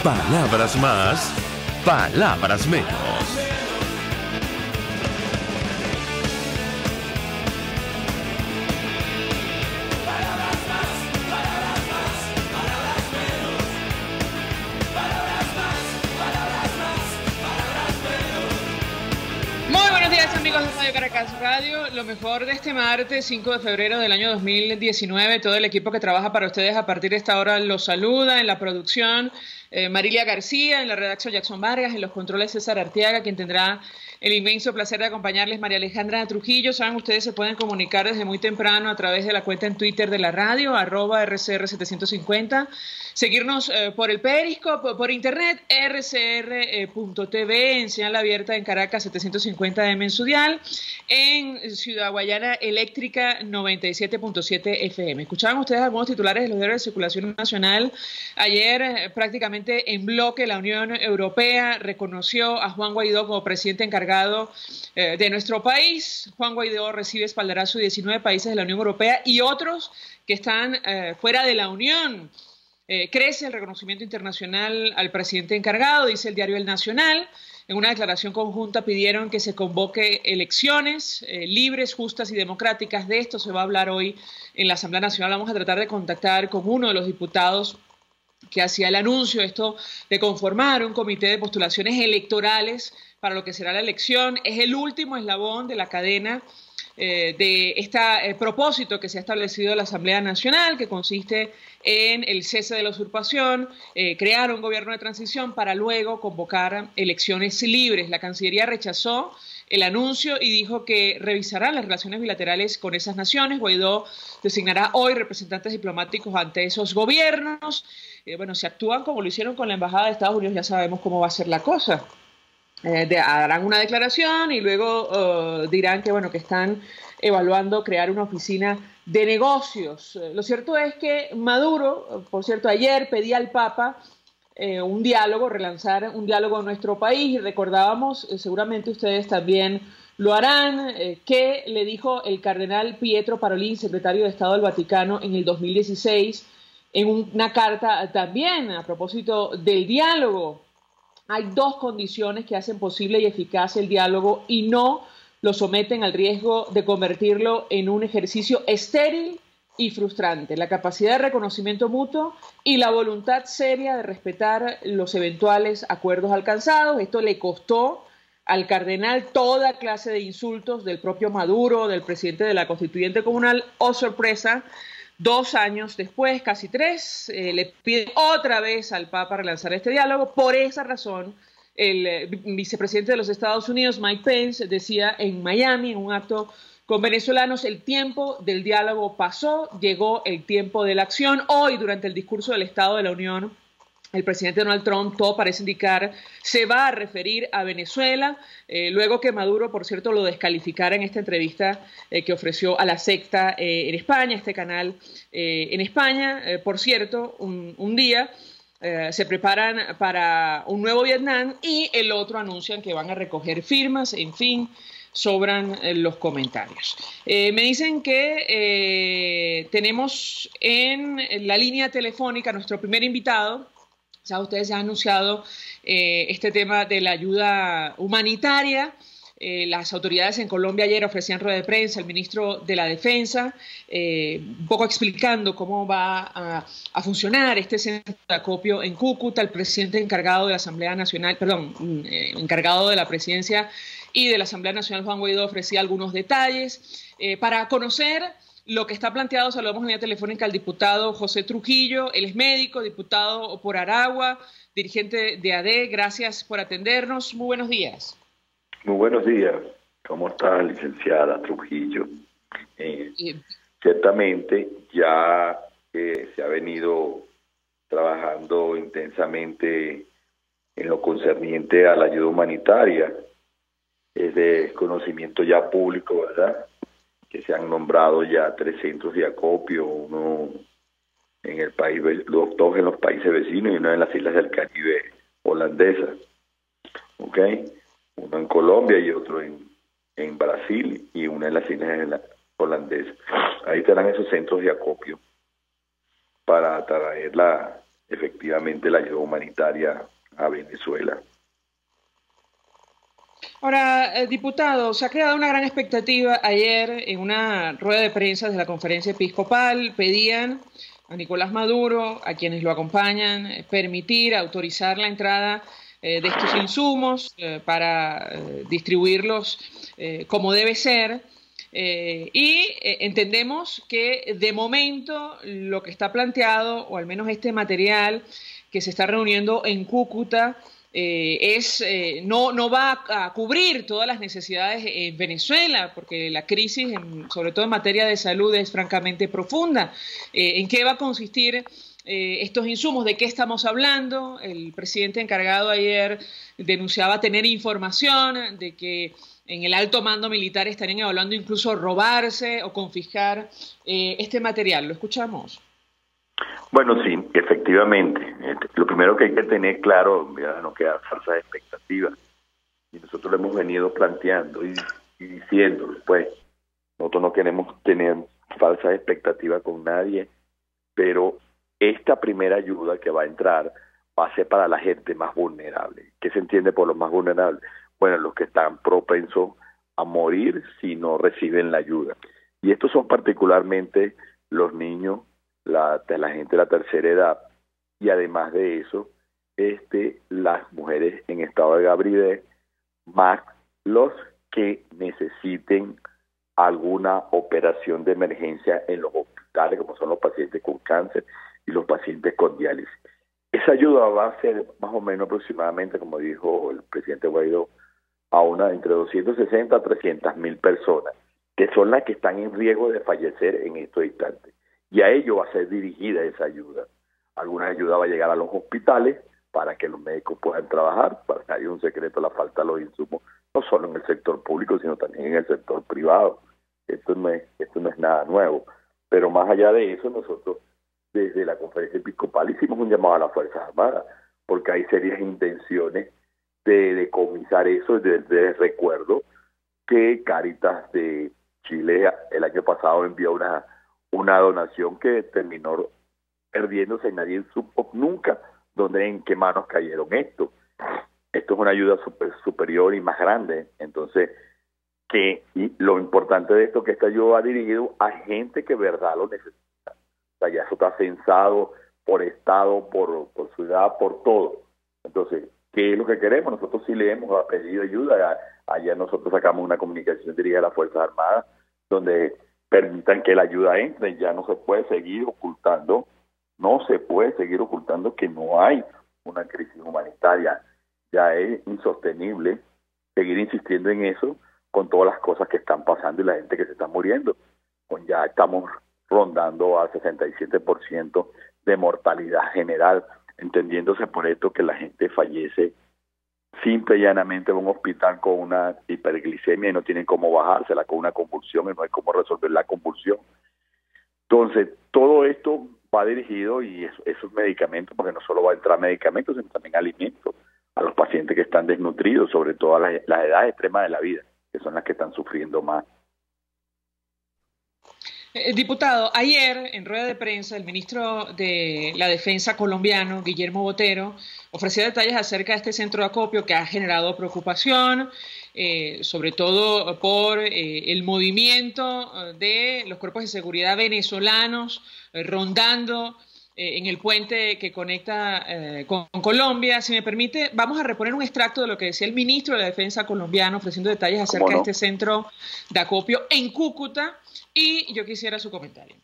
Palabras más, palabras menos. Amigos de Radio Caracas Radio, lo mejor de este martes 5 de febrero del año 2019, todo el equipo que trabaja para ustedes a partir de esta hora los saluda. En la producción Marilia García, en la redacción Jackson Vargas, en los controles César Arteaga, quien tendrá el inmenso placer de acompañarles, María Alejandra Trujillo. Saben, ustedes se pueden comunicar desde muy temprano a través de la cuenta en Twitter de la radio, @RCR750, seguirnos por el Periscope, por internet, rcr.tv, en señal abierta en Caracas 750M en su dial, en Ciudad Guayana Eléctrica 97.7 FM. Escuchaban ustedes algunos titulares de los diarios de circulación nacional. Ayer prácticamente en bloque la Unión Europea reconoció a Juan Guaidó como presidente encargado de nuestro país. Juan Guaidó recibe espaldarazo de 19 países de la Unión Europea y otros que están fuera de la Unión. Crece el reconocimiento internacional al presidente encargado, dice el diario El Nacional. En una declaración conjunta pidieron que se convoque elecciones libres, justas y democráticas. De esto se va a hablar hoy en la Asamblea Nacional. Vamos a tratar de contactar con uno de los diputados que hacía el anuncio esto de conformar un comité de postulaciones electorales para lo que será la elección. Es el último eslabón de la cadena de este propósito que se ha establecido en la Asamblea Nacional, que consiste en el cese de la usurpación, crear un gobierno de transición para luego convocar elecciones libres. La Cancillería rechazó el anuncio y dijo que revisará las relaciones bilaterales con esas naciones. Guaidó designará hoy representantes diplomáticos ante esos gobiernos. Bueno, si actúan como lo hicieron con la Embajada de Estados Unidos, ya sabemos cómo va a ser la cosa. Harán una declaración y luego dirán que, bueno, que están evaluando crear una oficina de negocios. Lo cierto es que Maduro, por cierto, ayer pedía al Papa un diálogo, relanzar un diálogo en nuestro país, y recordábamos, seguramente ustedes también lo harán, que le dijo el cardenal Pietro Parolin, secretario de Estado del Vaticano, en el 2016, en una carta también a propósito del diálogo. Hay dos condiciones que hacen posible y eficaz el diálogo y no lo someten al riesgo de convertirlo en un ejercicio estéril y frustrante: la capacidad de reconocimiento mutuo y la voluntad seria de respetar los eventuales acuerdos alcanzados. Esto le costó al cardenal toda clase de insultos del propio Maduro, del presidente de la Constituyente Comunal. Oh, sorpresa, 2 años después, casi 3, le pide otra vez al Papa relanzar este diálogo. Por esa razón, el vicepresidente de los Estados Unidos, Mike Pence, decía en Miami, en un acto con venezolanos: el tiempo del diálogo pasó, llegó el tiempo de la acción. Hoy, durante el discurso del Estado de la Unión, el presidente Donald Trump, todo parece indicar, se va a referir a Venezuela, luego que Maduro, por cierto, lo descalificara en esta entrevista que ofreció a La Sexta en España, este canal en España. Por cierto, un día se preparan para un nuevo Vietnam y el otro anuncian que van a recoger firmas. En fin, sobran los comentarios. Me dicen que tenemos en la línea telefónica nuestro primer invitado. Ya ustedes ya han anunciado este tema de la ayuda humanitaria. Las autoridades en Colombia ayer ofrecían rueda de prensa, el ministro de la Defensa, un poco explicando cómo va a funcionar este centro de acopio en Cúcuta. El presidente encargado de la Asamblea Nacional, encargado de la presidencia y de la Asamblea Nacional, Juan Guaidó, ofrecía algunos detalles. Para conocer lo que está planteado, saludamos en línea telefónica al diputado José Trujillo. Él es médico, diputado por Aragua, dirigente de AD. Gracias por atendernos. Muy buenos días. Muy buenos días. ¿Cómo está, licenciada Trujillo? Ciertamente ya se ha venido trabajando intensamente en lo concerniente a la ayuda humanitaria. Es de conocimiento ya público, ¿verdad?, que se han nombrado ya 3 centros de acopio, uno en el país, los 2 en los países vecinos y uno en las islas del Caribe holandesas, ¿ok? Uno en Colombia y otro en Brasil y uno en las islas holandesas. Ahí estarán esos centros de acopio para traer efectivamente la ayuda humanitaria a Venezuela. Ahora, diputado, se ha creado una gran expectativa. Ayer, en una rueda de prensa de la conferencia episcopal, pedían a Nicolás Maduro, a quienes lo acompañan, autorizar la entrada de estos insumos para distribuirlos como debe ser. Entendemos que de momento lo que está planteado, o al menos este material que se está reuniendo en Cúcuta, no va a cubrir todas las necesidades en Venezuela, porque la crisis, sobre todo en materia de salud, es francamente profunda. ¿En qué va a consistir estos insumos? ¿De qué estamos hablando? El presidente encargado ayer denunciaba tener información de que en el alto mando militar estarían evaluando incluso robarse o confiscar este material. ¿Lo escuchamos? Bueno, sí, efectivamente. Lo primero que hay que tener claro, ya no queda falsas expectativas. Y nosotros lo hemos venido planteando y diciéndolo, pues. Nosotros no queremos tener falsas expectativas con nadie, pero esta primera ayuda que va a entrar va a ser para la gente más vulnerable. ¿Qué se entiende por los más vulnerables? Bueno, los que están propensos a morir si no reciben la ayuda. Y estos son particularmente los niños, la gente de la tercera edad, y además de eso, las mujeres en estado de gravidez, más los que necesiten alguna operación de emergencia en los hospitales, como son los pacientes con cáncer y los pacientes con diálisis. Esa ayuda va a ser más o menos aproximadamente, como dijo el presidente Guaidó, a entre 260 a 300.000 personas, que son las que están en riesgo de fallecer en estos instantes. Y a ello va a ser dirigida esa ayuda. Alguna ayuda va a llegar a los hospitales para que los médicos puedan trabajar, para que haya un secreto la falta de los insumos, no solo en el sector público, sino también en el sector privado. Esto no es nada nuevo. Pero más allá de eso, nosotros desde la conferencia episcopal hicimos un llamado a las Fuerzas Armadas, porque hay serias intenciones de decomisar eso. Desde recuerdo que Cáritas de Chile el año pasado envió una donación que terminó perdiéndose y nadie supo nunca en qué manos cayeron esto. Esto es una ayuda superior y más grande. Entonces, y lo importante de esto es que esta ayuda va dirigido a gente que verdad lo necesita. O sea, ya eso está censado por estado, por ciudad, por todo. Entonces, ¿qué es lo que queremos? Nosotros sí le hemos pedido ayuda. Allá nosotros sacamos una comunicación dirigida a las Fuerzas Armadas donde permitan que la ayuda entre. Ya no se puede seguir ocultando, que no hay una crisis humanitaria. Ya es insostenible seguir insistiendo en eso con todas las cosas que están pasando y la gente que se está muriendo. Ya estamos rondando al 67% de mortalidad general, entendiéndose por esto que la gente fallece simple y llanamente en un hospital con una hiperglicemia y no tienen cómo bajársela, con una convulsión y no hay cómo resolver la convulsión. Entonces, todo esto va dirigido, y esos medicamentos, porque no solo va a entrar medicamentos, sino también alimentos a los pacientes que están desnutridos, sobre todo a las edades extremas de la vida, que son las que están sufriendo más. Diputado, ayer en rueda de prensa el ministro de la Defensa colombiano, Guillermo Botero, ofreció detalles acerca de este centro de acopio que ha generado preocupación, sobre todo por el movimiento de los cuerpos de seguridad venezolanos rondando en el puente que conecta con Colombia. Si me permite, vamos a reponer un extracto de lo que decía el ministro de la Defensa colombiano ofreciendo detalles acerca de este centro de acopio en Cúcuta, y yo quisiera su comentario.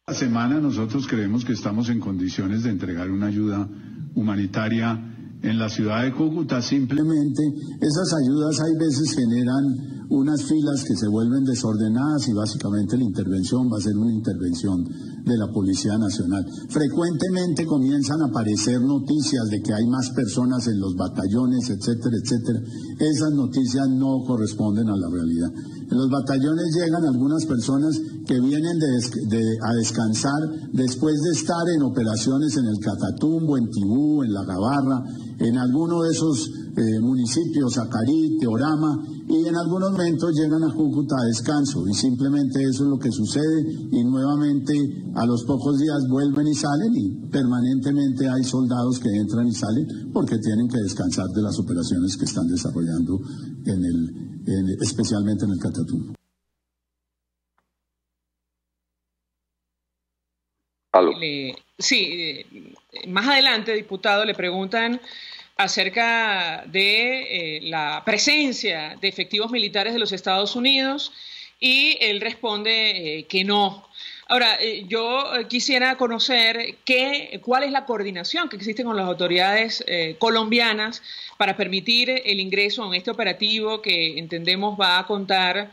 Esta semana nosotros creemos que estamos en condiciones de entregar una ayuda humanitaria en la ciudad de Cúcuta. Simplemente esas ayudas hay veces generan unas filas que se vuelven desordenadas y básicamente la intervención va a ser una intervención de la Policía Nacional. Frecuentemente comienzan a aparecer noticias de que hay más personas en los batallones, etcétera, etcétera. Esas noticias no corresponden a la realidad. En los batallones llegan algunas personas que vienen a descansar después de estar en operaciones en el Catatumbo, en Tibú, en La Gabarra, en alguno de esos municipios, Acarí, Teorama, y en algunos momentos llegan a Cúcuta a descanso, y simplemente eso es lo que sucede, y nuevamente a los pocos días vuelven y salen, y permanentemente hay soldados que entran y salen porque tienen que descansar de las operaciones que están desarrollando especialmente en el Catatumbo. Sí, más adelante, diputado, le preguntan acerca de la presencia de efectivos militares de los Estados Unidos y él responde que no. Ahora, yo quisiera conocer cuál es la coordinación que existe con las autoridades colombianas para permitir el ingreso en este operativo que entendemos va a contar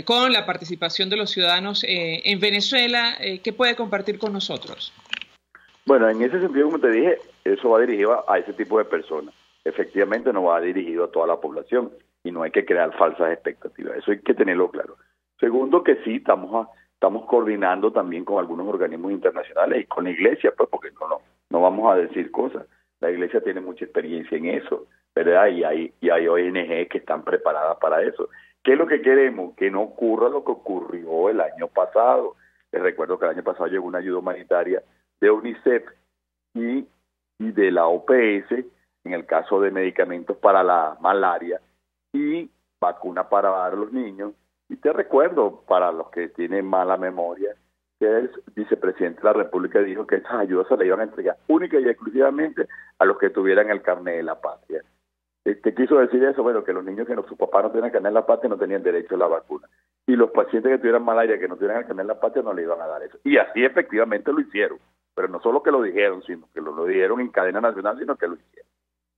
con la participación de los ciudadanos en Venezuela. ¿Qué puede compartir con nosotros? Bueno, en ese sentido, como te dije, eso va dirigido a ese tipo de personas. Efectivamente no va dirigido a toda la población y no hay que crear falsas expectativas. Eso hay que tenerlo claro. Segundo, que sí, estamos coordinando también con algunos organismos internacionales y con la Iglesia, pues, porque no vamos a decir cosas. La Iglesia tiene mucha experiencia en eso, ¿verdad? Y hay ONG que están preparadas para eso. ¿Qué es lo que queremos? Que no ocurra lo que ocurrió el año pasado. Les recuerdo que el año pasado llegó una ayuda humanitaria de UNICEF y de la OPS, en el caso de medicamentos para la malaria y vacuna para dar a los niños. Y te recuerdo, para los que tienen mala memoria, que el vicepresidente de la República dijo que estas ayudas se le iban a entregar única y exclusivamente a los que tuvieran el carnet de la patria. Quiso decir eso, bueno, que los niños que sus papás no tenían carnet de la patria no tenían derecho a la vacuna. Y los pacientes que tuvieran malaria, que no tuvieran el carnet de la patria, no le iban a dar eso. Y así efectivamente lo hicieron. Pero no solo que lo dijeron, sino que lo dijeron en cadena nacional, sino que lo hicieron.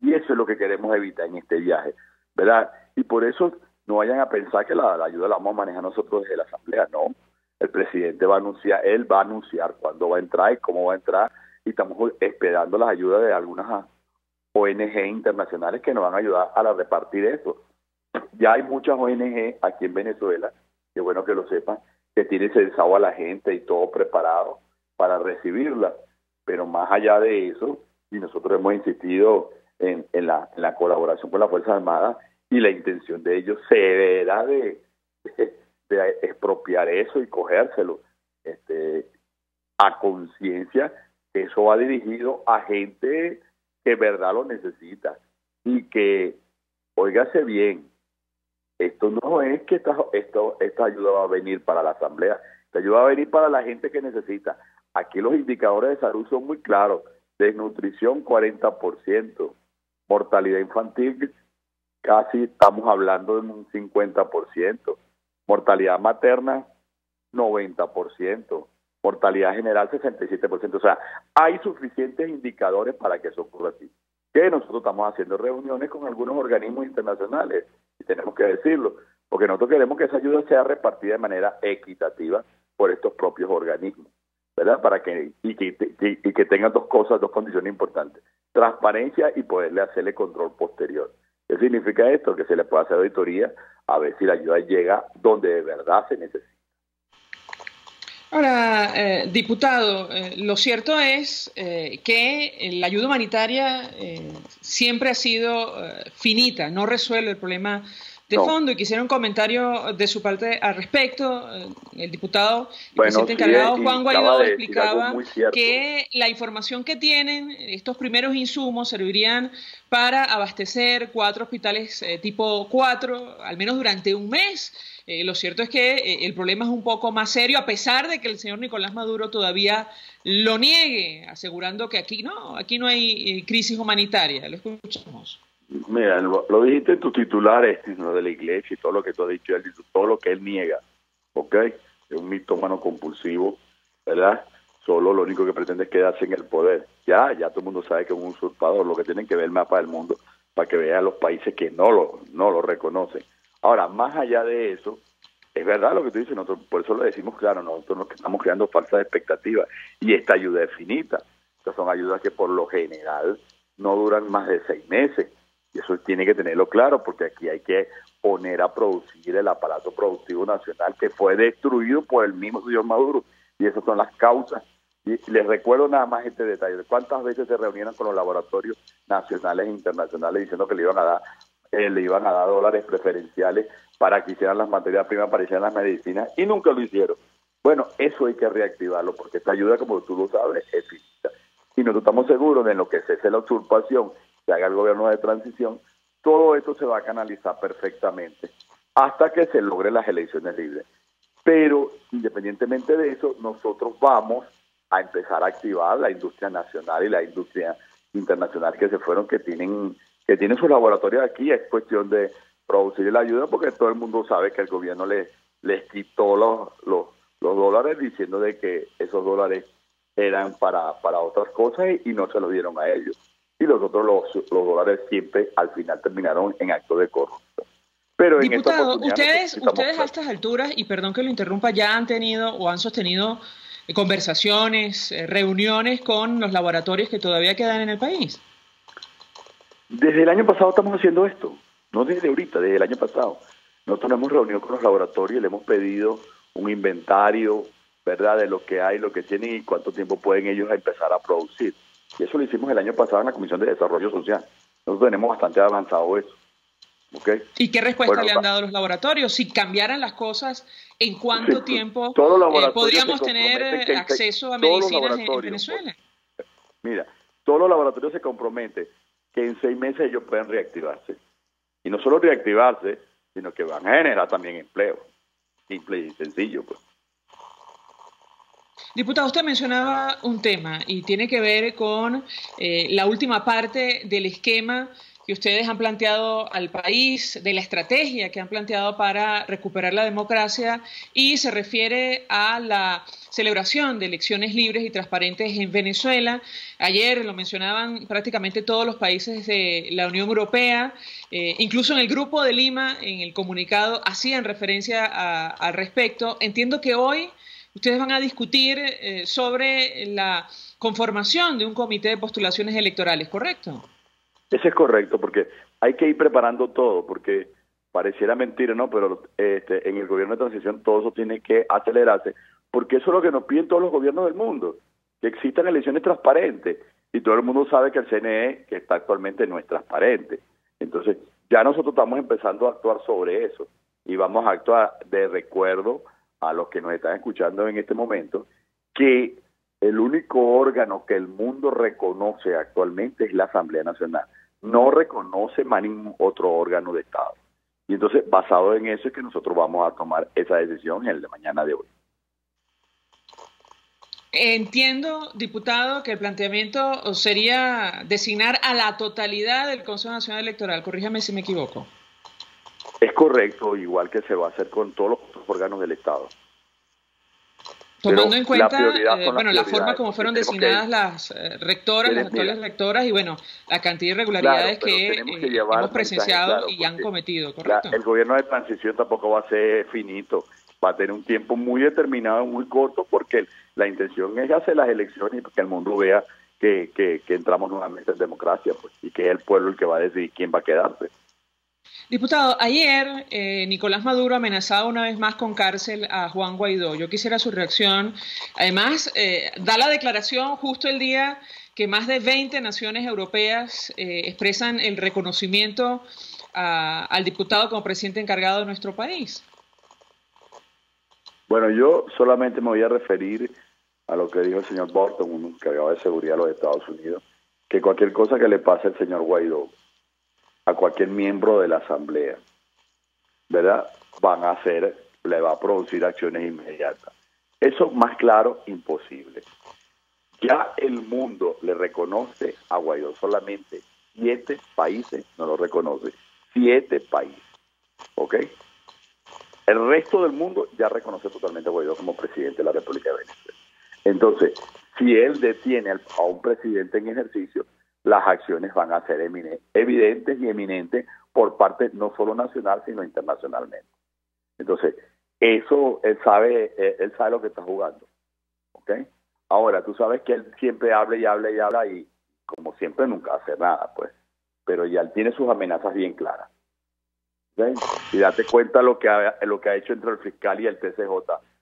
Y eso es lo que queremos evitar en este viaje, ¿verdad? Y por eso no vayan a pensar que la ayuda la vamos a manejar nosotros desde la Asamblea, no. El presidente va a anunciar cuándo va a entrar y cómo va a entrar, y estamos esperando las ayudas de algunas ONG internacionales que nos van a ayudar a repartir eso. Ya hay muchas ONG aquí en Venezuela, que bueno que lo sepan, que tienen censado a la gente y todo preparado para recibirla, pero más allá de eso, y nosotros hemos insistido en la colaboración con las Fuerzas Armadas, y la intención de ellos será de expropiar eso y cogérselo a conciencia, que eso va dirigido a gente que en verdad lo necesita, y que, óigase bien, esto no es que esta ayuda va a venir para la Asamblea, esta ayuda va a venir para la gente que necesita. Aquí los indicadores de salud son muy claros: desnutrición 40%, mortalidad infantil casi estamos hablando de un 50%, mortalidad materna 90%, mortalidad general 67%. O sea, hay suficientes indicadores para que eso ocurra así. Que nosotros estamos haciendo reuniones con algunos organismos internacionales, y tenemos que decirlo, porque nosotros queremos que esa ayuda sea repartida de manera equitativa por estos propios organismos, ¿verdad? Para que tengan dos condiciones importantes: transparencia y poderle hacerle control posterior. ¿Qué significa esto? Que se le puede hacer auditoría a ver si la ayuda llega donde de verdad se necesita. Ahora, diputado, lo cierto es que la ayuda humanitaria siempre ha sido finita, no resuelve el problema de fondo, y quisiera un comentario de su parte al respecto. El diputado presidente encargado Juan Guaidó explicaba que la información que tienen, estos primeros insumos servirían para abastecer 4 hospitales tipo 4, al menos durante un mes. Lo cierto es que el problema es un poco más serio, a pesar de que el señor Nicolás Maduro todavía lo niegue, asegurando que aquí no hay crisis humanitaria. Lo escuchamos. Mira, lo dijiste en tus titulares, lo de la Iglesia y todo lo que tú has dicho, todo lo que él niega, ¿ok? Es un mitómano compulsivo, ¿verdad? Solo lo único que pretende es quedarse en el poder. Ya todo el mundo sabe que es un usurpador. Lo que tienen que ver el mapa del mundo para que vean los países que no lo reconocen. Ahora, más allá de eso, es verdad lo que tú dices, nosotros por eso lo decimos claro, nosotros no estamos creando falsas expectativas, y esta ayuda es finita. Estas son ayudas que por lo general no duran más de 6 meses. Y eso tiene que tenerlo claro, porque aquí hay que poner a producir el aparato productivo nacional que fue destruido por el mismo señor Maduro. Y esas son las causas. Y les recuerdo nada más este detalle. ¿Cuántas veces se reunieron con los laboratorios nacionales e internacionales diciendo que le iban a dar dólares preferenciales para que hicieran las materias primas, para que hicieran las medicinas, y nunca lo hicieron? Bueno, eso hay que reactivarlo, porque esta ayuda, como tú lo sabes, es finita. Y nosotros estamos seguros de en lo que cese la usurpación, que haga el gobierno de transición, todo esto se va a canalizar perfectamente hasta que se logren las elecciones libres. Pero, independientemente de eso, nosotros vamos a empezar a activar la industria nacional y la industria internacional que se fueron, que tienen sus laboratorios aquí. Es cuestión de producir la ayuda, porque todo el mundo sabe que el gobierno les quitó los dólares, diciendo de que esos dólares eran para otras cosas y no se los dieron a ellos. Y los dólares siempre al final terminaron en actos de corrupción. Pero diputado, ustedes a estas alturas, y perdón que lo interrumpa, ya han tenido o han sostenido conversaciones, reuniones con los laboratorios que todavía quedan en el país. Desde el año pasado estamos haciendo esto, no desde ahorita, desde el año pasado. Nosotros nos hemos reunido con los laboratorios y le hemos pedido un inventario, ¿verdad?, de lo que hay, lo que tienen y cuánto tiempo pueden ellos empezar a producir. Y eso lo hicimos el año pasado en la Comisión de Desarrollo Social. Nosotros tenemos bastante avanzado eso. ¿Okay? ¿Y qué respuesta le han dado los laboratorios? Si cambiaran las cosas, ¿en cuánto tiempo podríamos tener acceso a medicinas en Venezuela? Mira, todos los laboratorios se comprometen que en 6 meses ellos pueden reactivarse. Y no solo reactivarse, sino que van a generar también empleo. Simple y sencillo, pues. Diputado, usted mencionaba un tema y tiene que ver con la última parte del esquema que ustedes han planteado al país, de la estrategia que han planteado para recuperar la democracia, y se refiere a la celebración de elecciones libres y transparentes en Venezuela. Ayer lo mencionaban prácticamente todos los países de la Unión Europea, incluso en el Grupo de Lima, en el comunicado, hacían referencia al respecto. Entiendo que hoy ustedes van a discutir sobre la conformación de un comité de postulaciones electorales, ¿correcto? Eso es correcto, porque hay que ir preparando todo, porque pareciera mentira, ¿no? Pero en el gobierno de transición todo eso tiene que acelerarse, porque eso es lo que nos piden todos los gobiernos del mundo, que existan elecciones transparentes, y todo el mundo sabe que el CNE, que está actualmente, no es transparente. Entonces, ya nosotros estamos empezando a actuar sobre eso, y vamos a actuar de recuerdo a los que nos están escuchando en este momento, que el único órgano que el mundo reconoce actualmente es la Asamblea Nacional. No reconoce más ningún otro órgano de Estado. Y entonces, basado en eso, es que nosotros vamos a tomar esa decisión en el de mañana de hoy. Entiendo, diputado, que el planteamiento sería designar a la totalidad del Consejo Nacional Electoral. Corríjame si me equivoco. Es correcto, igual que se va a hacer con todos los otros órganos del Estado. Tomando en cuenta la forma como fueron designadas las rectoras, las actuales rectoras, y bueno, la cantidad de irregularidades que hemos presenciado y han cometido, ¿correcto? El gobierno de transición tampoco va a ser finito, va a tener un tiempo muy determinado, muy corto, porque la intención es hacer las elecciones y que el mundo vea que entramos nuevamente en democracia, pues, y que es el pueblo el que va a decidir quién va a quedarse. Diputado, ayer Nicolás Maduro amenazaba una vez más con cárcel a Juan Guaidó. Yo quisiera su reacción. Además, da la declaración justo el día que más de 20 naciones europeas expresan el reconocimiento al diputado como presidente encargado de nuestro país. Bueno, yo solamente me voy a referir a lo que dijo el señor Bolton, un encargado de seguridad de los Estados Unidos, que cualquier cosa que le pase al señor Guaidó, a cualquier miembro de la Asamblea, ¿verdad?, le va a producir acciones inmediatas. Eso, más claro, imposible. Ya el mundo le reconoce a Guaidó, solamente 7 países no lo reconocen. 7 países, ¿ok? El resto del mundo ya reconoce totalmente a Guaidó como presidente de la República de Venezuela. Entonces, si él detiene a un presidente en ejercicio, las acciones van a ser evidentes y eminentes por parte no solo nacional, sino internacionalmente. Entonces, eso él sabe lo que está jugando, ¿ok? Ahora, tú sabes que él siempre habla y habla y habla y, como siempre, nunca hace nada, pues. Pero ya él tiene sus amenazas bien claras. ¿sí? Y date cuenta lo que ha hecho entre el fiscal y el TCJ.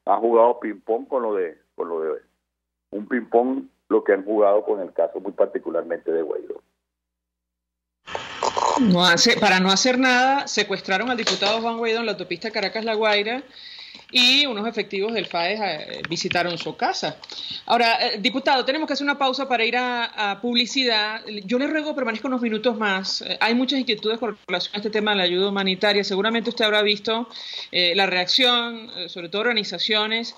Han jugado ping-pong con lo de un ping-pong lo que han jugado con el caso muy particularmente de Guaidó. Para no hacer nada, secuestraron al diputado Juan Guaidó en la autopista Caracas-La Guaira y unos efectivos del FAES visitaron su casa. Ahora, diputado, tenemos que hacer una pausa para ir a publicidad. Yo le ruego permanezca unos minutos más. Hay muchas inquietudes con relación a este tema de la ayuda humanitaria. Seguramente usted habrá visto la reacción, sobre todo organizaciones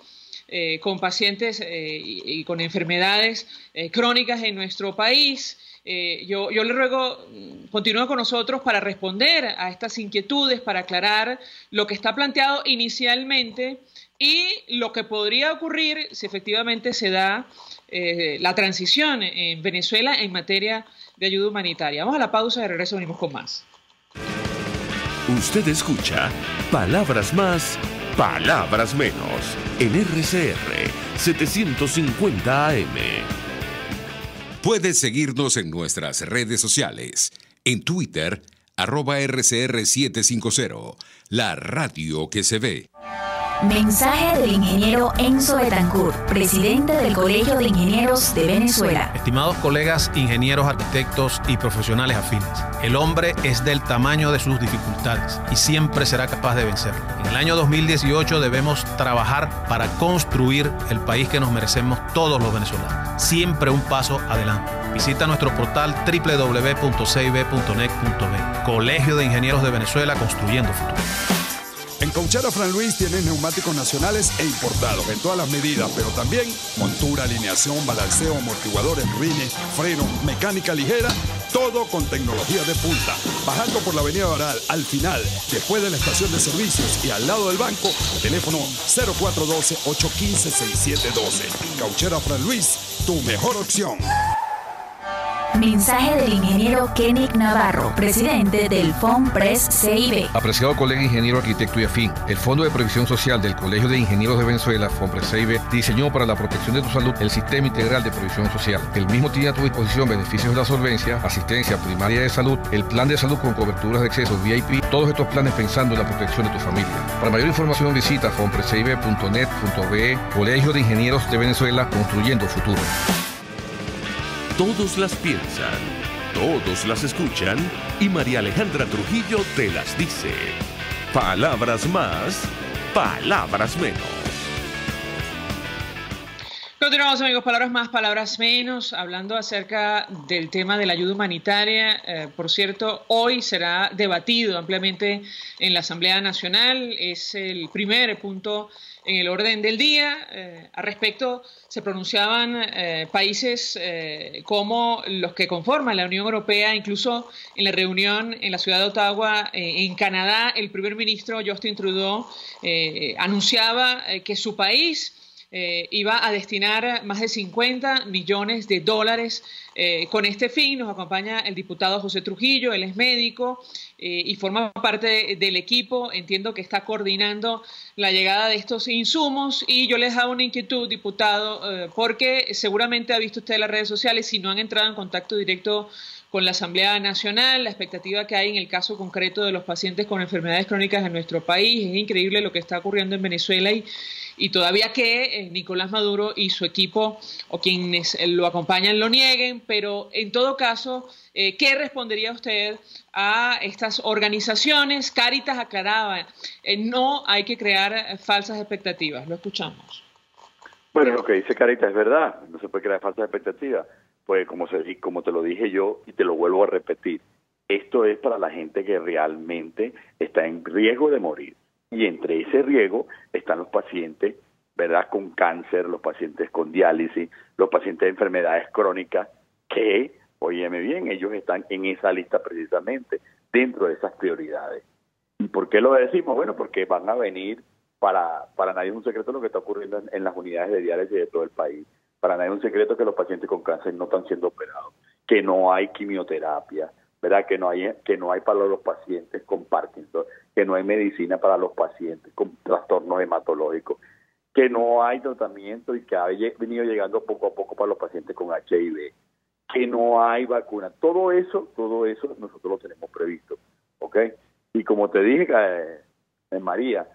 con pacientes y con enfermedades crónicas en nuestro país. Yo le ruego, continúe con nosotros para responder a estas inquietudes, para aclarar lo que está planteado inicialmente y lo que podría ocurrir si efectivamente se da la transición en Venezuela en materia de ayuda humanitaria. Vamos a la pausa, de regreso venimos con más. Usted escucha Palabras Más, Palabras Menos en RCR 750 AM. Puedes seguirnos en nuestras redes sociales. En Twitter, @RCR750, la radio que se ve. Mensaje del ingeniero Enzo Betancourt, presidente del Colegio de Ingenieros de Venezuela. Estimados colegas, ingenieros, arquitectos y profesionales afines, el hombre es del tamaño de sus dificultades y siempre será capaz de vencerlo. En el año 2018 debemos trabajar para construir el país que nos merecemos todos los venezolanos. Siempre un paso adelante. Visita nuestro portal www.cib.net.be. Colegio de Ingenieros de Venezuela, construyendo futuro. En Cauchera Fran Luis tienen neumáticos nacionales e importados en todas las medidas, pero también montura, alineación, balanceo, amortiguadores, rines, frenos, mecánica ligera, todo con tecnología de punta. Bajando por la avenida Baral, al final, después de la estación de servicios y al lado del banco, teléfono 0412-815-6712. Cauchera Fran Luis, tu mejor opción. Mensaje del ingeniero Kenick Navarro, presidente del FONPRES CIB. Apreciado colega ingeniero, arquitecto y afín, el Fondo de Previsión Social del Colegio de Ingenieros de Venezuela, FONPRES CIB, diseñó para la protección de tu salud el Sistema Integral de Previsión Social. El mismo tiene a tu disposición beneficios de la solvencia, asistencia primaria de salud, el plan de salud con coberturas de acceso VIP, todos estos planes pensando en la protección de tu familia. Para mayor información visita fonprescib.net.be. Colegio de Ingenieros de Venezuela, construyendo futuro. Todos las piensan, todos las escuchan y María Alejandra Trujillo te las dice. Palabras más, palabras menos. Continuamos, amigos, palabras más, palabras menos, hablando acerca del tema de la ayuda humanitaria. Por cierto, hoy será debatido ampliamente en la Asamblea Nacional. Es el primer punto en el orden del día. Al respecto, se pronunciaban países como los que conforman la Unión Europea. Incluso en la reunión en la ciudad de Ottawa, en Canadá, el primer ministro Justin Trudeau anunciaba que su país iba a destinar más de 50 millones de dólares con este fin. Nos acompaña el diputado José Trujillo, él es médico y forma parte del equipo, entiendo que está coordinando la llegada de estos insumos, y yo les hago una inquietud, diputado, porque seguramente ha visto usted las redes sociales, si no han entrado en contacto directo con la Asamblea Nacional, la expectativa que hay en el caso concreto de los pacientes con enfermedades crónicas en nuestro país. Es increíble lo que está ocurriendo en Venezuela y todavía que Nicolás Maduro y su equipo o quienes lo acompañan lo nieguen, pero en todo caso, ¿qué respondería usted a estas organizaciones? Cáritas aclaraba, no hay que crear falsas expectativas. Lo escuchamos. Bueno, lo que dice Cáritas es verdad, no se puede crear falsas expectativas. Pues como te lo dije yo y te lo vuelvo a repetir, esto es para la gente que realmente está en riesgo de morir. Y entre ese riesgo están los pacientes, ¿verdad?, con cáncer, los pacientes con diálisis, los pacientes de enfermedades crónicas, que, óyeme bien, ellos están en esa lista precisamente, dentro de esas prioridades. ¿Y por qué lo decimos? Bueno, porque van a venir, para nadie es un secreto lo que está ocurriendo en las unidades de diálisis de todo el país. Para nadie es un secreto que los pacientes con cáncer no están siendo operados, que no hay quimioterapia, ¿verdad?, que no hay para los pacientes con Parkinson, que no hay medicina para los pacientes con trastornos hematológicos, que no hay tratamiento y que ha venido llegando poco a poco para los pacientes con HIV, que no hay vacuna. Todo eso nosotros lo tenemos previsto, ¿ok? Y como te dije, María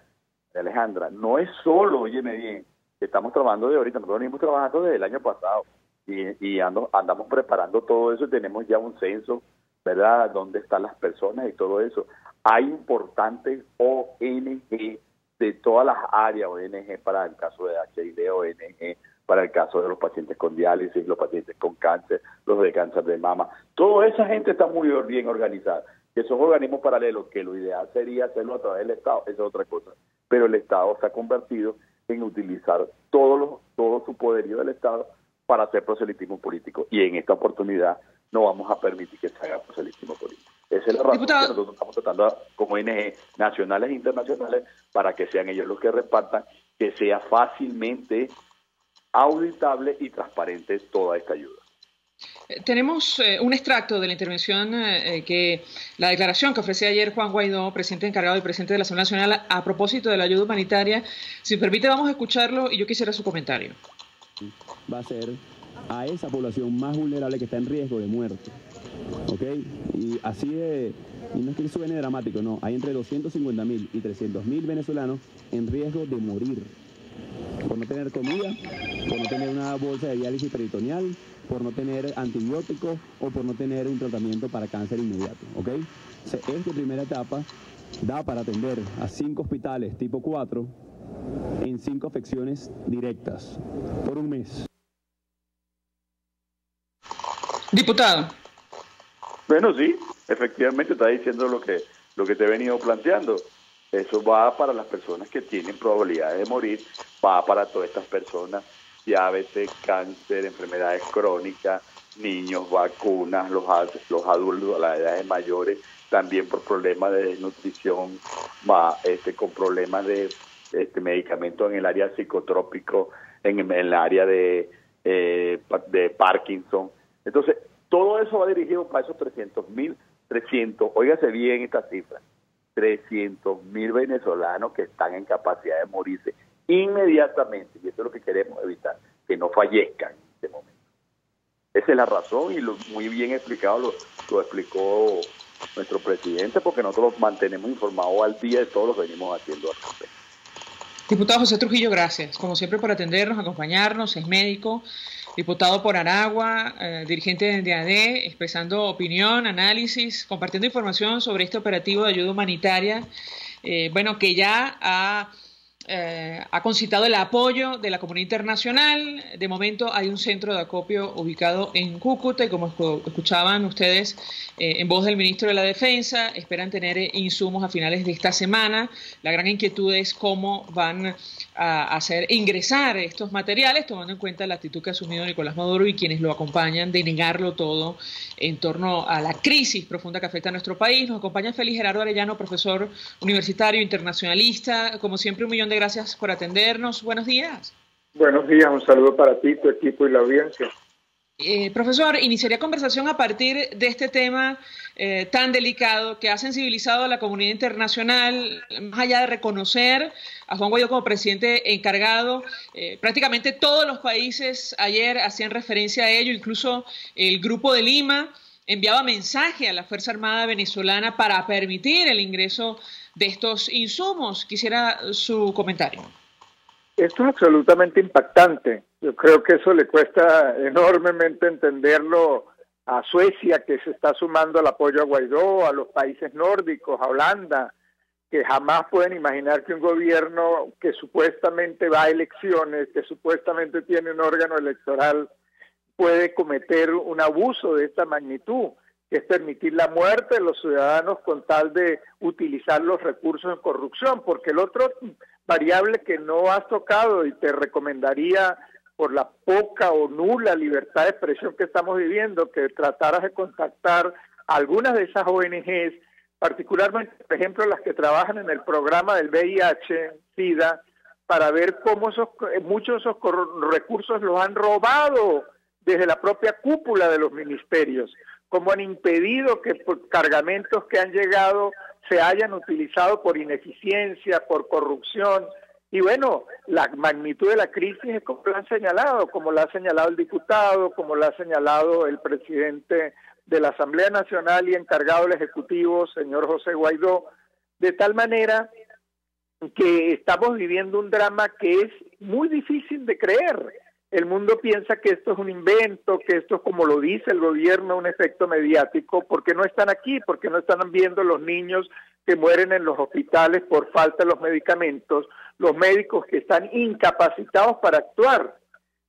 Alejandra, no es solo, óyeme bien, que estamos trabajando de ahorita, nosotros venimos trabajando desde el año pasado y andamos preparando todo eso y tenemos ya un censo, ¿verdad?, dónde están las personas y todo eso. Hay importantes ONG de todas las áreas, ONG para el caso de HIV, ONG para el caso de los pacientes con diálisis, los pacientes con cáncer, los de cáncer de mama. Toda esa gente está muy bien organizada. Que son organismos paralelos, que lo ideal sería hacerlo a través del Estado, esa es otra cosa. Pero el Estado se ha convertido en utilizar todo su poderío del Estado para hacer proselitismo político. Y en esta oportunidad no vamos a permitir que se haga proselitismo político. Esa es la razón que nosotros estamos tratando como ONG nacionales e internacionales para que sean ellos los que repartan, que sea fácilmente auditable y transparente toda esta ayuda. Tenemos un extracto de la intervención la declaración que ofrecía ayer Juan Guaidó, presidente encargado y presidente de la Asamblea Nacional, a propósito de la ayuda humanitaria. Si me permite, vamos a escucharlo y yo quisiera su comentario. Va a ser a esa población más vulnerable que está en riesgo de muerte, ¿ok? Y así y no es que suene dramático, no, hay entre 250.000 y 300.000 venezolanos en riesgo de morir por no tener comida, por no tener una bolsa de diálisis peritoneal, por no tener antibióticos o por no tener un tratamiento para cáncer inmediato, ¿ok? Esta primera etapa da para atender a 5 hospitales tipo 4 en 5 afecciones directas por un mes. Diputado. Bueno, sí, efectivamente está diciendo lo que te he venido planteando. Eso va para las personas que tienen probabilidades de morir, va para todas estas personas, diabetes, cáncer, enfermedades crónicas, niños, vacunas, los adultos a las edades mayores, también por problemas de desnutrición, con problemas de medicamentos en el área psicotrópico, en el área de Parkinson. Entonces, todo eso va dirigido para esos 300.000, óigase bien esta cifra, 300.000 venezolanos que están en capacidad de morirse inmediatamente, y eso es lo que queremos evitar, que no fallezcan en este momento. Esa es la razón, y muy bien explicado lo explicó nuestro presidente, porque nosotros los mantenemos informados al día de todo lo que venimos haciendo al respecto. Diputado José Trujillo, gracias, como siempre, por atendernos, acompañarnos, es médico, diputado por Aragua, dirigente de AD, expresando opinión, análisis, compartiendo información sobre este operativo de ayuda humanitaria, que ya ha concitado el apoyo de la comunidad internacional. De momento hay un centro de acopio ubicado en Cúcuta y, como escuchaban ustedes en voz del ministro de la Defensa, esperan tener insumos a finales de esta semana. La gran inquietud es cómo van a hacer ingresar estos materiales, tomando en cuenta la actitud que ha asumido Nicolás Maduro y quienes lo acompañan de negarlo todo en torno a la crisis profunda que afecta a nuestro país. Nos acompaña Félix Gerardo Arellano, profesor universitario, internacionalista. Como siempre, un millón de gracias por atendernos. Buenos días. Buenos días, un saludo para ti, tu equipo y la audiencia. Profesor, iniciaría conversación a partir de este tema tan delicado que ha sensibilizado a la comunidad internacional, más allá de reconocer a Juan Guaidó como presidente encargado. Prácticamente todos los países ayer hacían referencia a ello, incluso el Grupo de Lima enviaba mensaje a la Fuerza Armada venezolana para permitir el ingreso de estos insumos. Quisiera su comentario. Esto es absolutamente impactante. Yo creo que eso le cuesta enormemente entenderlo a Suecia, que se está sumando al apoyo a Guaidó, a los países nórdicos, a Holanda, que jamás pueden imaginar que un gobierno que supuestamente va a elecciones, que supuestamente tiene un órgano electoral, puede cometer un abuso de esta magnitud, que es permitir la muerte de los ciudadanos con tal de utilizar los recursos en corrupción, porque el otro variable que no has tocado y te recomendaría por la poca o nula libertad de expresión que estamos viviendo, que trataras de contactar a algunas de esas ONGs, particularmente, por ejemplo, las que trabajan en el programa del VIH, SIDA, para ver cómo muchos de esos recursos los han robado desde la propia cúpula de los ministerios, cómo han impedido que cargamentos que han llegado se hayan utilizado por ineficiencia, por corrupción. Y bueno, la magnitud de la crisis es como lo han señalado, como lo ha señalado el diputado, como lo ha señalado el presidente de la Asamblea Nacional y encargado del Ejecutivo, señor José Guaidó. de tal manera que estamos viviendo un drama que es muy difícil de creer. El mundo piensa que esto es un invento, que esto es, como lo dice el gobierno, un efecto mediático, porque no están aquí, porque no están viendo los niños que mueren en los hospitales por falta de los medicamentos, los médicos que están incapacitados para actuar,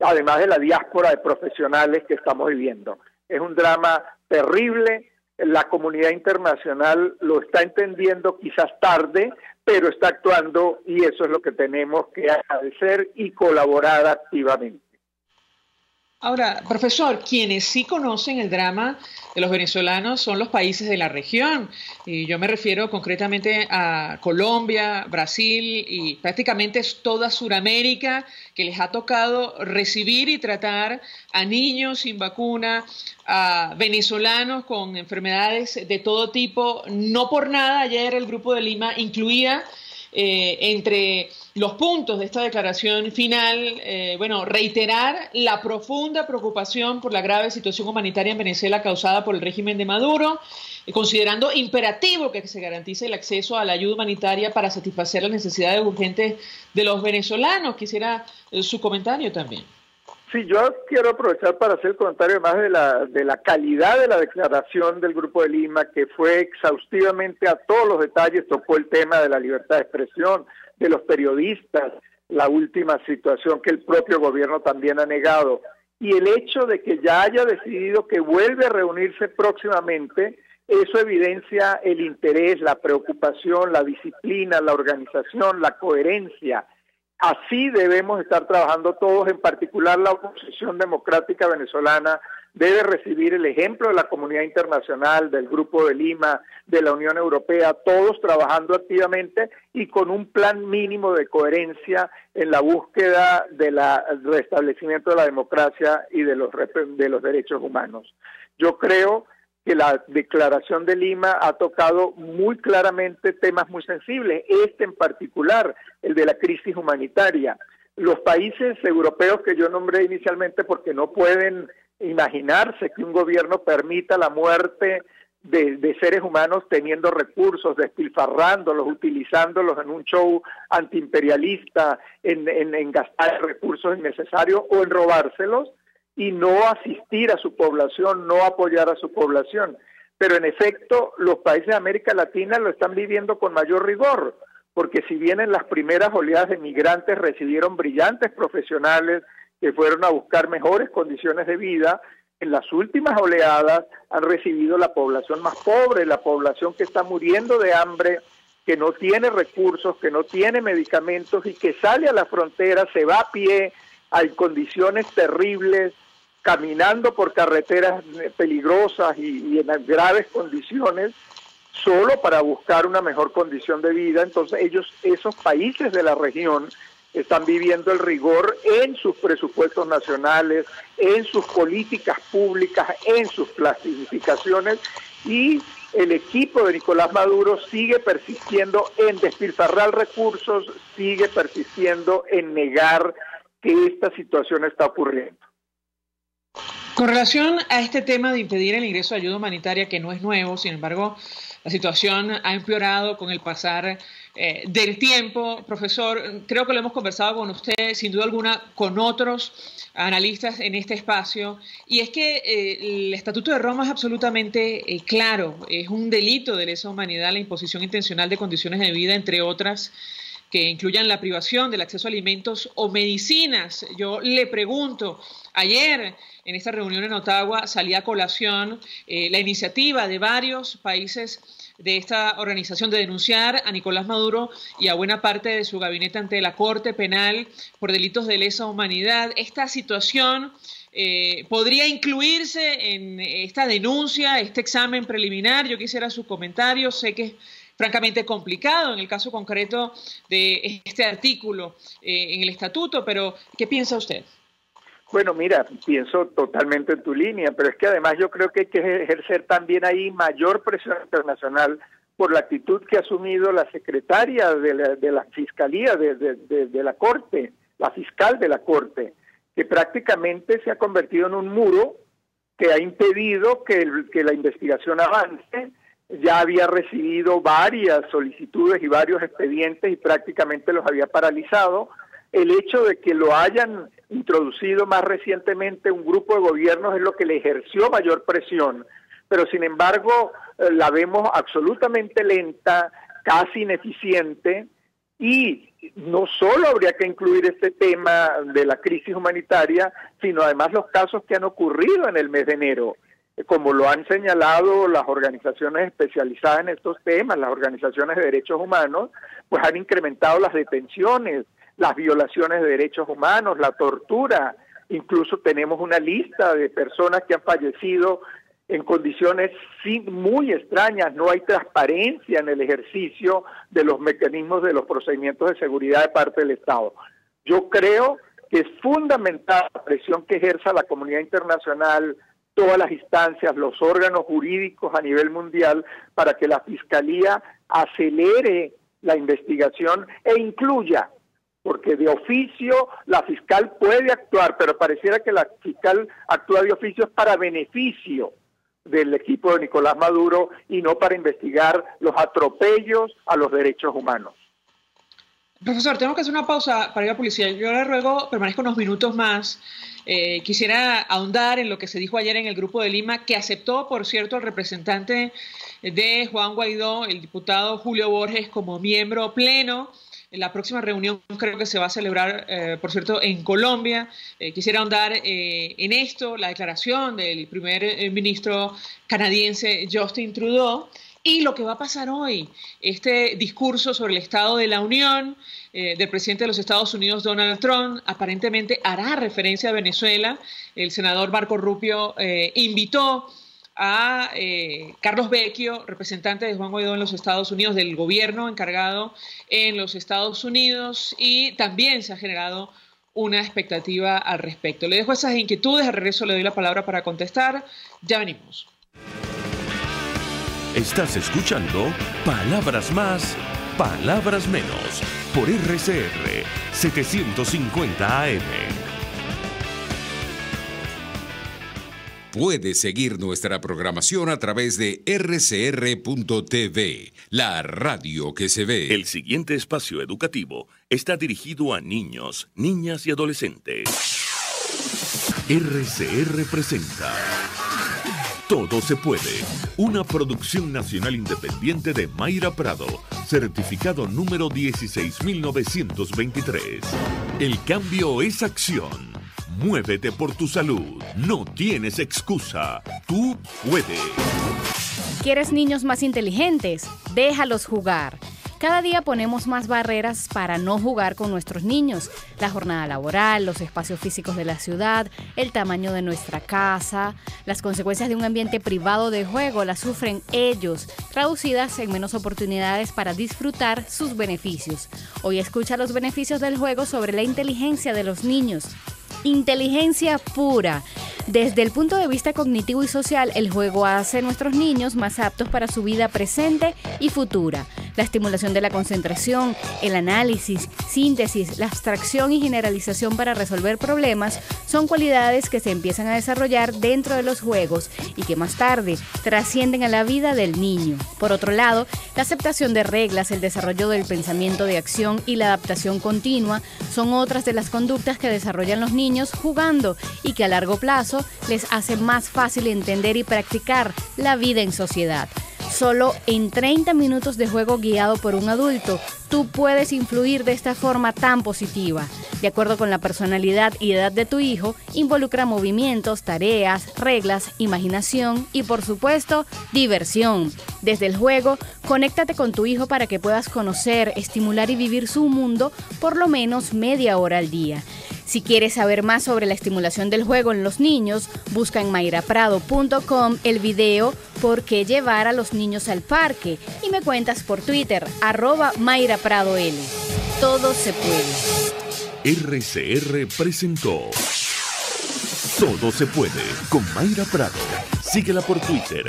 además de la diáspora de profesionales que estamos viviendo. Es un drama terrible, la comunidad internacional lo está entendiendo quizás tarde, pero está actuando, y eso es lo que tenemos que agradecer y colaborar activamente. Ahora, profesor, quienes sí conocen el drama de los venezolanos son los países de la región, y yo me refiero concretamente a Colombia, Brasil y prácticamente es toda Sudamérica, que les ha tocado recibir y tratar a niños sin vacuna, a venezolanos con enfermedades de todo tipo. No por nada ayer el Grupo de Lima incluía entre los puntos de esta declaración final, reiterar la profunda preocupación por la grave situación humanitaria en Venezuela causada por el régimen de Maduro, considerando imperativo que se garantice el acceso a la ayuda humanitaria para satisfacer las necesidades urgentes de los venezolanos. Quisiera su comentario también. Sí, yo quiero aprovechar para hacer el comentario más de la calidad de la declaración del Grupo de Lima, que fue exhaustivamente a todos los detalles, tocó el tema de la libertad de expresión, de los periodistas, la última situación que el propio gobierno también ha negado, y el hecho de que ya haya decidido que vuelve a reunirse próximamente, eso evidencia el interés, la preocupación, la disciplina, la organización, la coherencia. Así debemos estar trabajando todos, en particular la oposición democrática venezolana debe recibir el ejemplo de la comunidad internacional, del Grupo de Lima, de la Unión Europea, todos trabajando activamente y con un plan mínimo de coherencia en la búsqueda del restablecimiento de la democracia y de los derechos humanos. Yo creo que la declaración de Lima ha tocado muy claramente temas muy sensibles, este en particular, el de la crisis humanitaria. Los países europeos que yo nombré inicialmente, porque no pueden imaginarse que un gobierno permita la muerte de seres humanos teniendo recursos, despilfarrándolos, utilizándolos en un show antiimperialista, en gastar recursos innecesarios o en robárselos, y no asistir a su población, no apoyar a su población. Pero en efecto, los países de América Latina lo están viviendo con mayor rigor, porque si bien en las primeras oleadas de migrantes recibieron brillantes profesionales que fueron a buscar mejores condiciones de vida, en las últimas oleadas han recibido la población más pobre, la población que está muriendo de hambre, que no tiene recursos, que no tiene medicamentos y que sale a la frontera, se va a pie, hay condiciones terribles, caminando por carreteras peligrosas y en graves condiciones, solo para buscar una mejor condición de vida. Entonces esos países de la región están viviendo el rigor en sus presupuestos nacionales, en sus políticas públicas, en sus planificaciones, y el equipo de Nicolás Maduro sigue persistiendo en despilfarrar recursos, sigue persistiendo en negar que esta situación está ocurriendo. Con relación a este tema de impedir el ingreso de ayuda humanitaria, que no es nuevo, sin embargo, la situación ha empeorado con el pasar del tiempo. Profesor, creo que lo hemos conversado con usted, sin duda alguna, con otros analistas en este espacio, y es que el Estatuto de Roma es absolutamente claro. Es un delito de lesa humanidad la imposición intencional de condiciones de vida, entre otras, que incluyan la privación del acceso a alimentos o medicinas. Yo le pregunto, ayer en esta reunión en Ottawa salía a colación la iniciativa de varios países de esta organización de denunciar a Nicolás Maduro y a buena parte de su gabinete ante la Corte Penal por delitos de lesa humanidad. Esta situación podría incluirse en esta denuncia, este examen preliminar. Yo quisiera su comentario. Sé que es francamente complicado en el caso concreto de este artículo en el estatuto, pero ¿qué piensa usted? Bueno, mira, pienso totalmente en tu línea, pero es que además yo creo que hay que ejercer también ahí mayor presión internacional por la actitud que ha asumido la secretaria de la Fiscalía de la Corte, la fiscal de la Corte, que prácticamente se ha convertido en un muro que ha impedido que la investigación avance, ya había recibido varias solicitudes y varios expedientes y prácticamente los había paralizado. El hecho de que lo hayan introducido más recientemente un grupo de gobiernos es lo que le ejerció mayor presión, pero sin embargo la vemos absolutamente lenta, casi ineficiente, y no solo habría que incluir este tema de la crisis humanitaria, sino además los casos que han ocurrido en el mes de enero. Como lo han señalado las organizaciones especializadas en estos temas, las organizaciones de derechos humanos, pues han incrementado las detenciones, las violaciones de derechos humanos, la tortura. Incluso tenemos una lista de personas que han fallecido en condiciones muy extrañas. No hay transparencia en el ejercicio de los mecanismos de los procedimientos de seguridad de parte del Estado. Yo creo que es fundamental la presión que ejerza la comunidad internacional, todas las instancias, los órganos jurídicos a nivel mundial, para que la Fiscalía acelere la investigación e incluya, porque de oficio la fiscal puede actuar, pero pareciera que la fiscal actúa de oficio es para beneficio del equipo de Nicolás Maduro y no para investigar los atropellos a los derechos humanos. Profesor, tengo que hacer una pausa para ir a policía. Yo le ruego permanezca unos minutos más. Quisiera ahondar en lo que se dijo ayer en el Grupo de Lima, que aceptó, por cierto, el representante de Juan Guaidó, el diputado Julio Borges, como miembro pleno. La próxima reunión creo que se va a celebrar, por cierto, en Colombia. Quisiera ahondar en esto, la declaración del primer ministro canadiense Justin Trudeau, y lo que va a pasar hoy, este discurso sobre el Estado de la Unión del presidente de los Estados Unidos, Donald Trump, aparentemente hará referencia a Venezuela. El senador Marco Rubio invitó a Carlos Vecchio, representante de Juan Guaidó en los Estados Unidos, del gobierno encargado en los Estados Unidos, y también se ha generado una expectativa al respecto. Le dejo esas inquietudes, al regreso le doy la palabra para contestar. Ya venimos. Estás escuchando Palabras Más, Palabras Menos, por RCR 750 AM. Puedes seguir nuestra programación a través de rcr.tv, la radio que se ve. El siguiente espacio educativo está dirigido a niños, niñas y adolescentes. RCR presenta Todo se puede, una producción nacional independiente de Mayra Prado, certificado número 16923. El cambio es acción. Muévete por tu salud. No tienes excusa. Tú puedes. ¿Quieres niños más inteligentes? Déjalos jugar. Cada día ponemos más barreras para no jugar con nuestros niños. La jornada laboral, los espacios físicos de la ciudad, el tamaño de nuestra casa. Las consecuencias de un ambiente privado de juego las sufren ellos, traducidas en menos oportunidades para disfrutar sus beneficios. Hoy escucha los beneficios del juego sobre la inteligencia de los niños. Inteligencia pura. Desde el punto de vista cognitivo y social, el juego hace a nuestros niños más aptos para su vida presente y futura. La estimulación de la concentración, el análisis, síntesis, la abstracción y generalización para resolver problemas son cualidades que se empiezan a desarrollar dentro de los juegos y que más tarde trascienden a la vida del niño. Por otro lado, la aceptación de reglas, el desarrollo del pensamiento de acción y la adaptación continua son otras de las conductas que desarrollan los niños jugando y que a largo plazo les hace más fácil entender y practicar la vida en sociedad. Solo en 30 minutos de juego guiado por un adulto, tú puedes influir de esta forma tan positiva. De acuerdo con la personalidad y edad de tu hijo, involucra movimientos, tareas, reglas, imaginación y, por supuesto, diversión. Desde el juego, conéctate con tu hijo para que puedas conocer, estimular y vivir su mundo por lo menos media hora al día. Si quieres saber más sobre la estimulación del juego en los niños, busca en mayraprado.com el video ¿Por qué llevar a los niños al parque? Y me cuentas por Twitter, @MayraPradoL. Todo se puede. RCR presentó Todo se puede con Mayra Prado. Síguela por Twitter,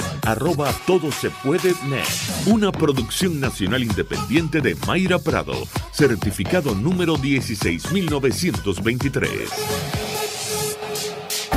@TodoSePuedeNet. Una producción nacional independiente de Mayra Prado, certificado número 16923.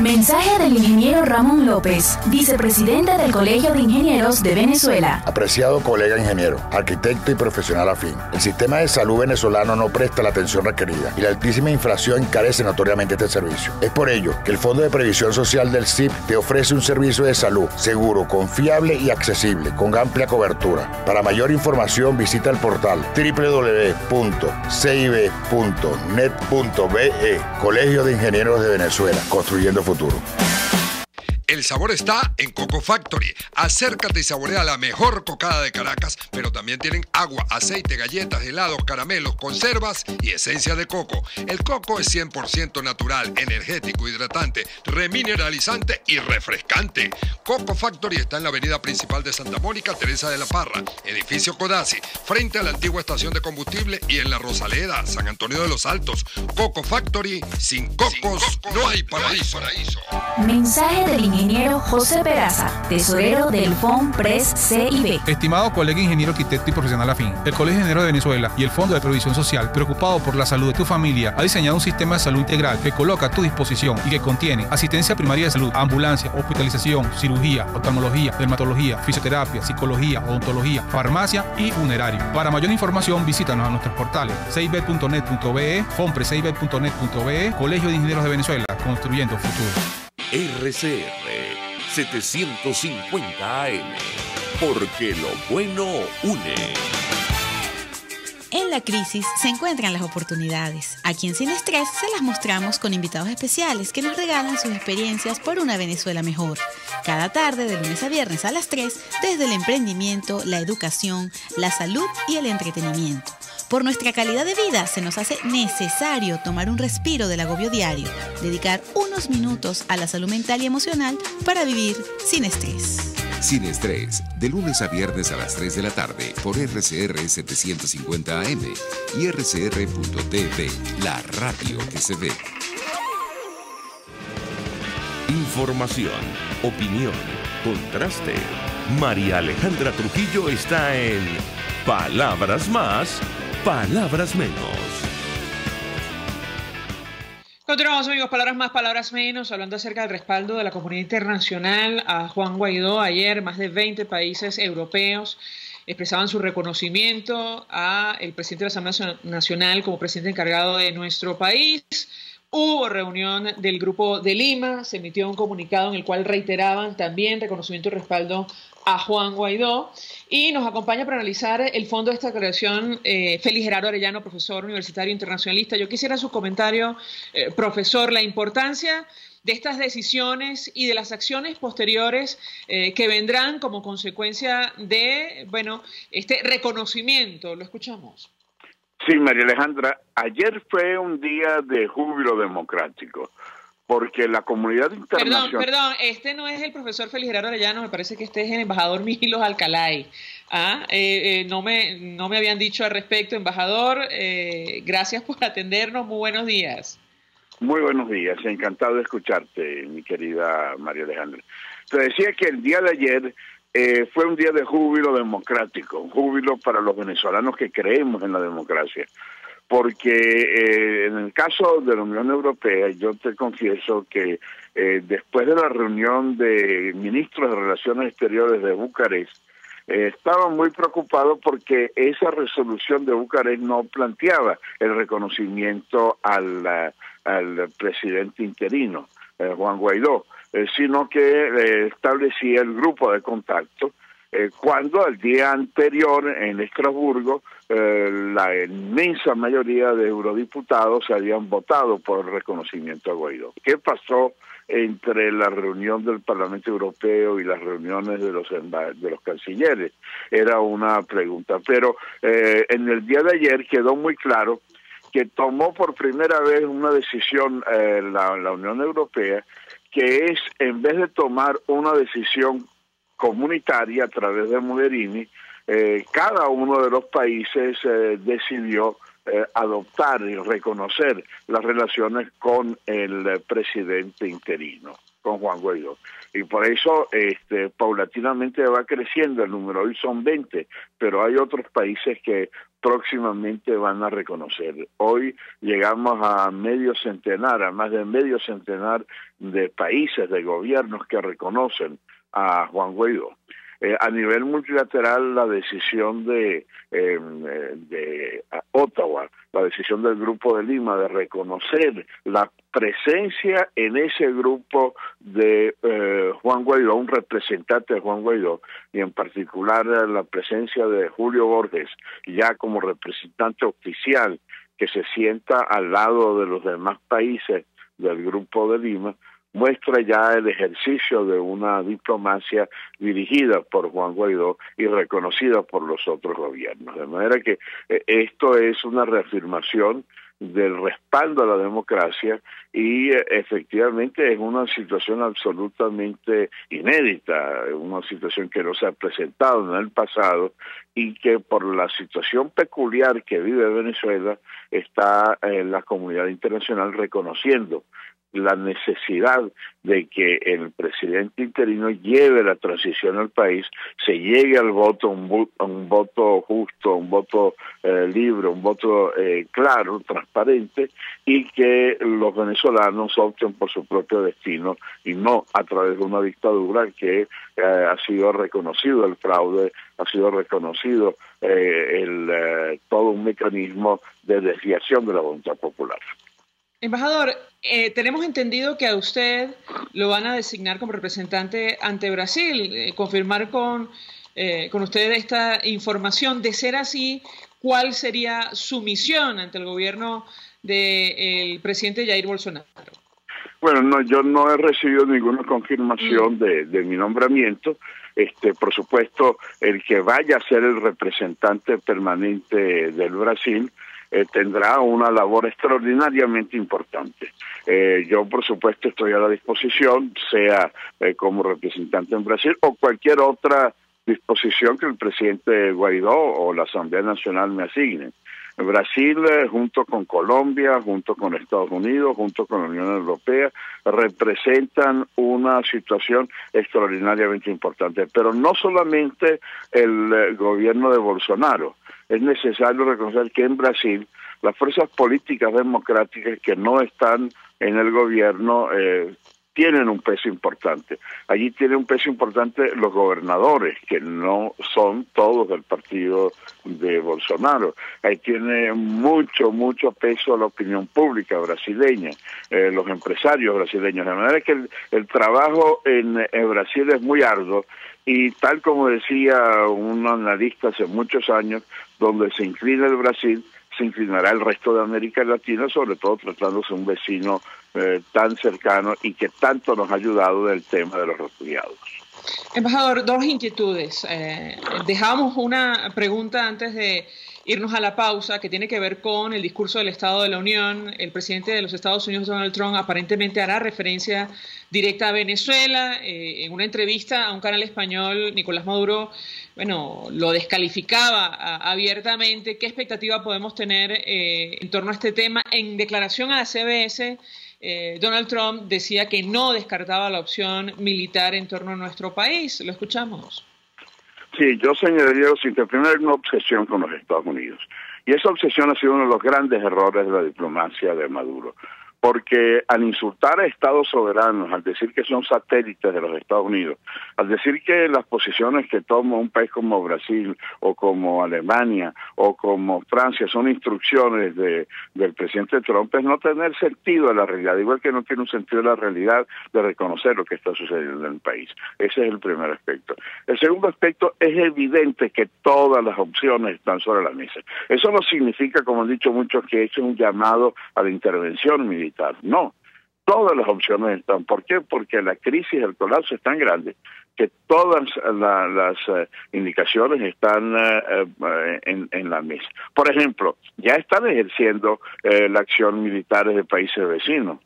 Mensaje del ingeniero Ramón López, vicepresidente del Colegio de Ingenieros de Venezuela. Apreciado colega ingeniero, arquitecto y profesional afín, el sistema de salud venezolano no presta la atención requerida y la altísima inflación encarece notoriamente este servicio. Es por ello que el Fondo de Previsión Social del CIP te ofrece un servicio de salud seguro, confiable y accesible, con amplia cobertura. Para mayor información visita el portal www.cib.net.be, Colegio de Ingenieros de Venezuela, construyendo futuro. El sabor está en Coco Factory. Acércate y saborea la mejor cocada de Caracas, pero también tienen agua, aceite, galletas, helados, caramelos, conservas y esencia de coco. El coco es 100% natural, energético, hidratante, remineralizante y refrescante. Coco Factory está en la avenida principal de Santa Mónica, Teresa de la Parra, edificio Codazzi, frente a la antigua estación de combustible, y en La Rosaleda, San Antonio de los Altos. Coco Factory, sin cocos no hay paraíso. Mensaje del ingeniero José Peraza, tesorero del FONPRES CIB. Estimado colega ingeniero, arquitecto y profesional afín, el Colegio de Ingenieros de Venezuela y el Fondo de Previsión Social, preocupado por la salud de tu familia, ha diseñado un sistema de salud integral que coloca a tu disposición y que contiene asistencia primaria de salud, ambulancia, hospitalización, cirugía, oftalmología, dermatología, fisioterapia, psicología, odontología, farmacia y funerario. Para mayor información, visítanos a nuestros portales cib.net.be, fonprescib.net.be, Colegio de Ingenieros de Venezuela, construyendo futuro. RCR 750 AM, porque lo bueno une. En la crisis se encuentran las oportunidades. Aquí en Sin Estrés se las mostramos con invitados especiales que nos regalan sus experiencias por una Venezuela mejor. Cada tarde, de lunes a viernes a las 3, desde el emprendimiento, la educación, la salud y el entretenimiento. Por nuestra calidad de vida se nos hace necesario tomar un respiro del agobio diario, dedicar unos minutos a la salud mental y emocional para vivir sin estrés. Sin Estrés, de lunes a viernes a las 3 de la tarde por RCR 750 AM y RCR.tv, la radio que se ve. Información, opinión, contraste. María Alejandra Trujillo está en Palabras Más, Palabras Menos. Continuamos, amigos, palabras más, palabras menos, hablando acerca del respaldo de la comunidad internacional a Juan Guaidó. Ayer más de 20 países europeos expresaban su reconocimiento al presidente de la Asamblea Nacional como presidente encargado de nuestro país. Hubo reunión del Grupo de Lima, se emitió un comunicado en el cual reiteraban también reconocimiento y respaldo a Juan Guaidó. Y nos acompaña para analizar el fondo de esta creación Félix Gerardo Arellano, profesor universitario internacionalista. Yo quisiera su comentario, profesor, la importancia de estas decisiones y de las acciones posteriores que vendrán como consecuencia de, bueno, este reconocimiento. Lo escuchamos. Sí, María Alejandra, ayer fue un día de júbilo democrático, porque la comunidad internacional... Perdón, este no es el profesor Félix Gerardo Arellano, me parece que este es el embajador Milos Alcalay. No me habían dicho al respecto, embajador, gracias por atendernos, muy buenos días. Muy buenos días, encantado de escucharte, mi querida María Alejandra. Te decía que el día de ayer fue un día de júbilo democrático, un júbilo para los venezolanos que creemos en la democracia. Porque en el caso de la Unión Europea, yo te confieso que después de la reunión de ministros de Relaciones Exteriores de Bucarest, estaban muy preocupados porque esa resolución de Bucarest no planteaba el reconocimiento al presidente interino, Juan Guaidó, sino que establecía el grupo de contacto, cuando el día anterior en Estrasburgo la inmensa mayoría de eurodiputados habían votado por el reconocimiento a Guaidó. ¿Qué pasó entre la reunión del Parlamento Europeo y las reuniones de los cancilleres? Era una pregunta, pero en el día de ayer quedó muy claro que tomó por primera vez una decisión la Unión Europea, que es, en vez de tomar una decisión comunitaria a través de Mogherini, cada uno de los países decidió adoptar y reconocer las relaciones con el presidente interino. con Juan Guaidó. Y por eso paulatinamente va creciendo el número. Hoy son 20, pero hay otros países que próximamente van a reconocer. Hoy llegamos a medio centenar, a más de medio centenar de países, de gobiernos que reconocen a Juan Guaidó. A nivel multilateral, la decisión de Ottawa, la decisión del Grupo de Lima de reconocer la presencia en ese grupo de Juan Guaidó, un representante de Juan Guaidó, y en particular la presencia de Julio Borges, ya como representante oficial, que se sienta al lado de los demás países del Grupo de Lima, muestra ya el ejercicio de una diplomacia dirigida por Juan Guaidó y reconocida por los otros gobiernos. De manera que esto es una reafirmación del respaldo a la democracia y efectivamente es una situación absolutamente inédita, una situación que no se ha presentado en el pasado y que por la situación peculiar que vive Venezuela está la comunidad internacional reconociendo la necesidad de que el presidente interino lleve la transición al país, se llegue al voto, un voto justo, un voto libre, un voto claro, transparente, y que los venezolanos opten por su propio destino y no a través de una dictadura que ha sido reconocido el fraude, ha sido reconocido todo un mecanismo de desviación de la voluntad popular. Embajador, tenemos entendido que a usted lo van a designar como representante ante Brasil. Confirmar con usted esta información. De ser así, ¿cuál sería su misión ante el gobierno del presidente Jair Bolsonaro? Bueno, no, yo no he recibido ninguna confirmación de mi nombramiento. Por supuesto, el que vaya a ser el representante permanente del Brasil tendrá una labor extraordinariamente importante. Yo, por supuesto, estoy a la disposición, sea como representante en Brasil o cualquier otra disposición que el presidente Guaidó o la Asamblea Nacional me asignen. Brasil, junto con Colombia, junto con Estados Unidos, junto con la Unión Europea, representan una situación extraordinariamente importante. Pero no solamente el gobierno de Bolsonaro. Es necesario reconocer que en Brasil las fuerzas políticas democráticas que no están en el gobierno tienen un peso importante. Allí tienen un peso importante los gobernadores, que no son todos del partido de Bolsonaro. Ahí tiene mucho peso la opinión pública brasileña, los empresarios brasileños. De manera que el trabajo en Brasil es muy arduo y tal como decía un analista hace muchos años, donde se inclina el Brasil, se inclinará el resto de América Latina, sobre todo tratándose de un vecino tan cercano y que tanto nos ha ayudado del tema de los refugiados. Embajador, dos inquietudes. Dejamos una pregunta antes de irnos a la pausa que tiene que ver con el discurso del Estado de la Unión. El presidente de los Estados Unidos, Donald Trump, aparentemente hará referencia directa a Venezuela. En una entrevista a un canal español, Nicolás Maduro, lo descalificaba abiertamente. ¿Qué expectativa podemos tener en torno a este tema? En declaración a la CBS, Donald Trump decía que no descartaba la opción militar en torno a nuestro país. Lo escuchamos. Sí, yo señalaría lo siguiente. Primero, hay una obsesión con los Estados Unidos. Y esa obsesión ha sido uno de los grandes errores de la diplomacia de Maduro. Porque al insultar a estados soberanos, al decir que son satélites de los Estados Unidos, al decir que las posiciones que toma un país como Brasil o como Alemania o como Francia son instrucciones del presidente Trump, es no tener sentido de la realidad, igual que no tiene un sentido de la realidad de reconocer lo que está sucediendo en el país. Ese es el primer aspecto. El segundo aspecto, es evidente que todas las opciones están sobre la mesa. Eso no significa, como han dicho muchos, que es un llamado a la intervención militar. No, todas las opciones están. ¿Por qué? Porque la crisis, el colapso es tan grande que todas las indicaciones están en la mesa. Por ejemplo, ya están ejerciendo la acción militares de países vecinos.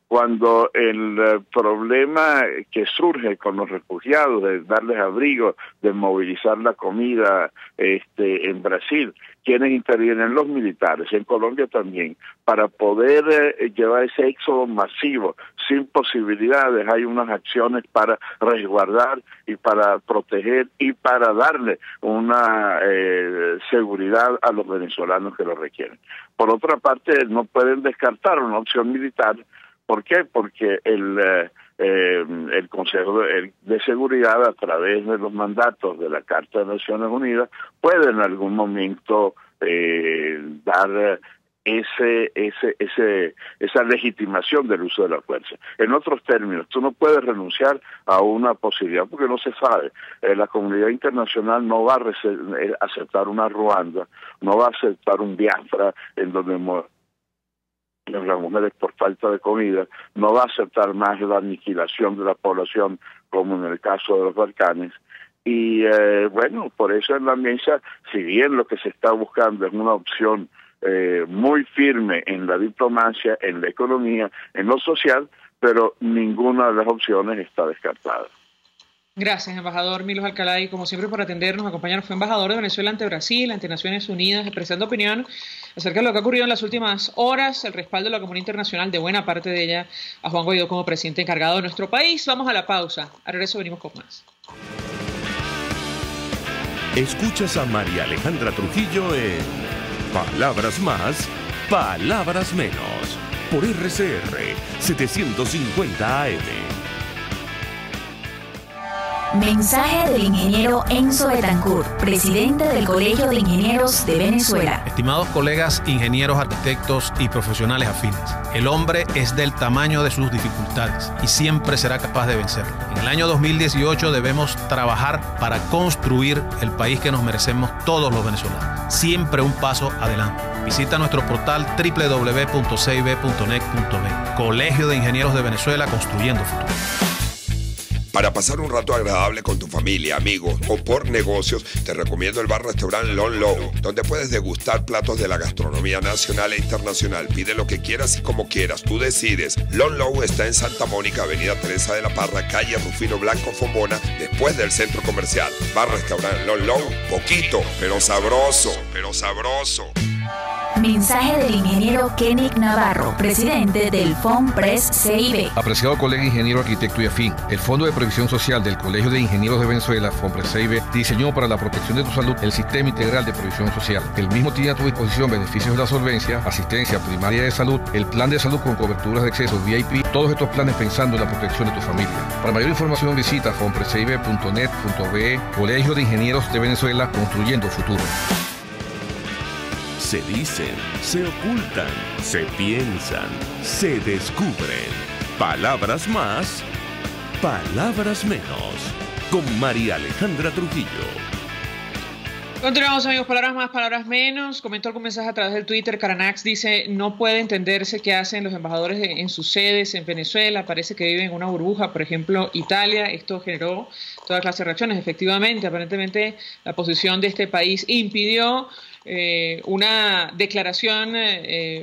cuando el problema que surge con los refugiados, de darles abrigo, de movilizar la comida en Brasil, quienes intervienen, los militares, en Colombia también, para poder llevar ese éxodo masivo, sin posibilidades, hay unas acciones para resguardar y para proteger y para darle una seguridad a los venezolanos que lo requieren. Por otra parte, no pueden descartar una opción militar. ¿Por qué? Porque el Consejo de Seguridad, a través de los mandatos de la Carta de Naciones Unidas, puede en algún momento dar esa legitimación del uso de la fuerza. En otros términos, tú no puedes renunciar a una posibilidad porque no se sabe. La comunidad internacional no va a aceptar una Ruanda, no va a aceptar un Biafra en donde las mujeres por falta de comida, no va a aceptar más la aniquilación de la población como en el caso de los Balcanes. Y por eso en la mesa, si bien lo que se está buscando es una opción muy firme en la diplomacia, en la economía, en lo social, pero ninguna de las opciones está descartada. Gracias, embajador Milos Alcalá, y como siempre por atendernos, acompañarnos. Fue embajador de Venezuela ante Brasil, ante Naciones Unidas, expresando opinión acerca de lo que ha ocurrido en las últimas horas, el respaldo de la comunidad internacional, de buena parte de ella, a Juan Guaidó como presidente encargado de nuestro país. Vamos a la pausa. Al regreso venimos con más. Escuchas a María Alejandra Trujillo en Palabras Más, Palabras Menos, por RCR 750 AM. Mensaje del ingeniero Enzo Betancourt, presidente del Colegio de Ingenieros de Venezuela. Estimados colegas, ingenieros, arquitectos y profesionales afines, el hombre es del tamaño de sus dificultades y siempre será capaz de vencerlo. En el año 2018 debemos trabajar para construir el país que nos merecemos todos los venezolanos. Siempre un paso adelante. Visita nuestro portal www.cib.net.be. Colegio de Ingenieros de Venezuela, construyendo futuro. Para pasar un rato agradable con tu familia, amigos o por negocios, te recomiendo el bar-restaurante Lon Low, donde puedes degustar platos de la gastronomía nacional e internacional. Pide lo que quieras y como quieras, tú decides. Lon Low está en Santa Mónica, Avenida Teresa de la Parra, calle Rufino Blanco Fombona, después del centro comercial. Bar-restaurante Lon Low, poquito, pero sabroso, pero sabroso. Mensaje del ingeniero Kenick Navarro, presidente del FOMPRES CIB. Apreciado colega ingeniero, arquitecto y afín, el Fondo de Previsión Social del Colegio de Ingenieros de Venezuela, FOMPRES CIB, diseñó para la protección de tu salud el Sistema Integral de Previsión Social. El mismo tiene a tu disposición beneficios de la solvencia, asistencia primaria de salud, el plan de salud con coberturas de acceso VIP, todos estos planes pensando en la protección de tu familia. Para mayor información visita fomprescib.net.be. Colegio de Ingenieros de Venezuela, construyendo futuro. Se dicen, se ocultan, se piensan, se descubren. Palabras más, palabras menos. Con María Alejandra Trujillo. Continuamos, amigos. Palabras más, palabras menos. Comentó algún mensaje a través del Twitter. Caranax dice: no puede entenderse qué hacen los embajadores en sus sedes en Venezuela. Parece que viven en una burbuja. Por ejemplo, Italia. Esto generó toda clase de reacciones. Efectivamente, aparentemente la posición de este país impidió una declaración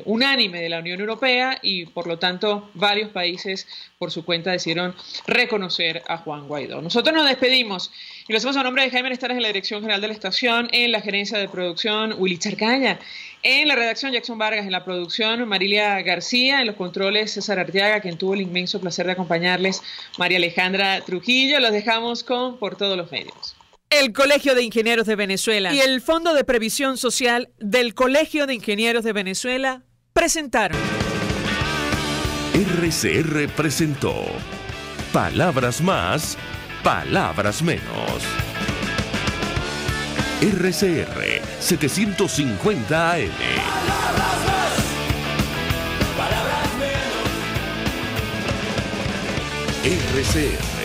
unánime de la Unión Europea, y por lo tanto varios países por su cuenta decidieron reconocer a Juan Guaidó. Nosotros nos despedimos y lo hacemos a nombre de Jaime Estares en la dirección general de la estación, en la gerencia de producción Willy Charcaña, en la redacción Jackson Vargas, en la producción Marilia García, en los controles César Arteaga, quien tuvo el inmenso placer de acompañarles, María Alejandra Trujillo. Los dejamos con Por Todos los Medios. El Colegio de Ingenieros de Venezuela y el Fondo de Previsión Social del Colegio de Ingenieros de Venezuela presentaron. RCR presentó Palabras más, palabras menos. RCR 750 AM. RCR